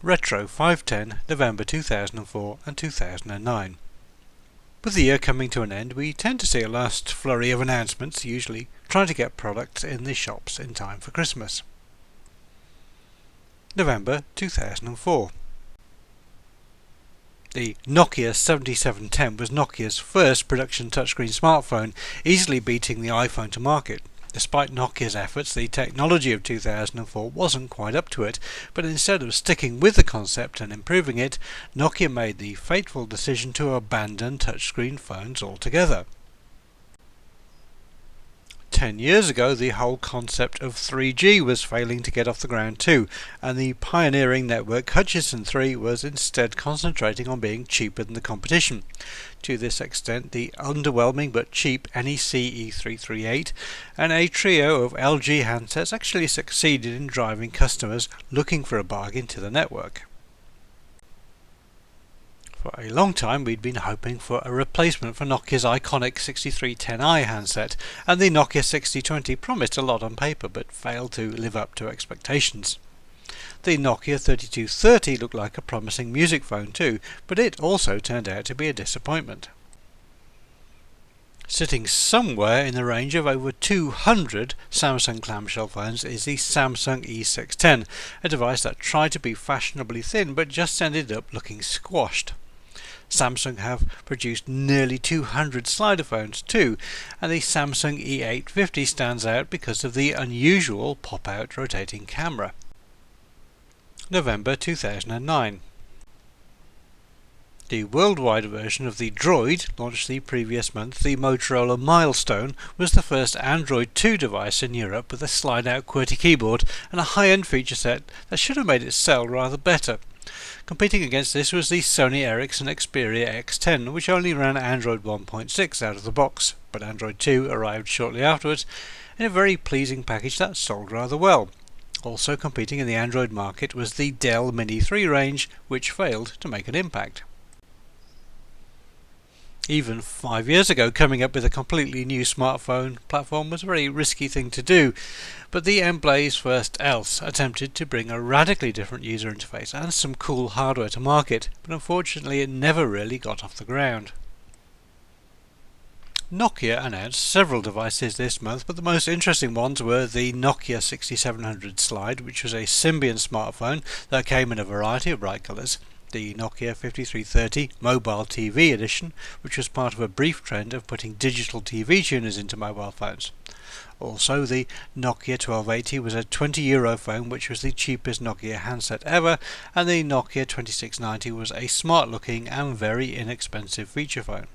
Retro 510, November 2004 and 2009. With the year coming to an end, we tend to see a last flurry of announcements, usually trying to get products in the shops in time for Christmas. November 2004. The Nokia 7710 was Nokia's first production touchscreen smartphone, easily beating the iPhone to market. Despite Nokia's efforts, the technology of 2004 wasn't quite up to it, but instead of sticking with the concept and improving it, Nokia made the fateful decision to abandon touchscreen phones altogether. 10 years ago, the whole concept of 3G was failing to get off the ground too, and the pioneering network Hutchison 3 was instead concentrating on being cheaper than the competition. To this extent, the underwhelming but cheap NEC E338 and a trio of LG handsets actually succeeded in driving customers looking for a bargain to the network. For a long time we'd been hoping for a replacement for Nokia's iconic 6310i handset, and the Nokia 6020 promised a lot on paper but failed to live up to expectations. The Nokia 3230 looked like a promising music phone too, but it also turned out to be a disappointment. Sitting somewhere in the range of over 200 Samsung clamshell phones is the Samsung E610, a device that tried to be fashionably thin but just ended up looking squashed. Samsung have produced nearly 200 slider phones too, and the Samsung E850 stands out because of the unusual pop-out rotating camera. November 2009. The worldwide version of the Droid, launched the previous month, the Motorola Milestone, was the first Android 2 device in Europe with a slide-out QWERTY keyboard and a high-end feature set that should have made it sell rather better. Competing against this was the Sony Ericsson Xperia X10, which only ran Android 1.6 out of the box, but Android 2 arrived shortly afterwards in a very pleasing package that sold rather well. Also competing in the Android market was the Dell Mini 3 range, which failed to make an impact. Even 5 years ago, coming up with a completely new smartphone platform was a very risky thing to do, but the Emblaze First Else attempted to bring a radically different user interface and some cool hardware to market, but unfortunately it never really got off the ground. Nokia announced several devices this month, but the most interesting ones were the Nokia 6700 Slide, which was a Symbian smartphone that came in a variety of bright colours, the Nokia 5330 Mobile TV Edition, which was part of a brief trend of putting digital TV tuners into mobile phones. Also, the Nokia 1280 was a €20 phone, which was the cheapest Nokia handset ever, and the Nokia 2690 was a smart-looking and very inexpensive feature phone.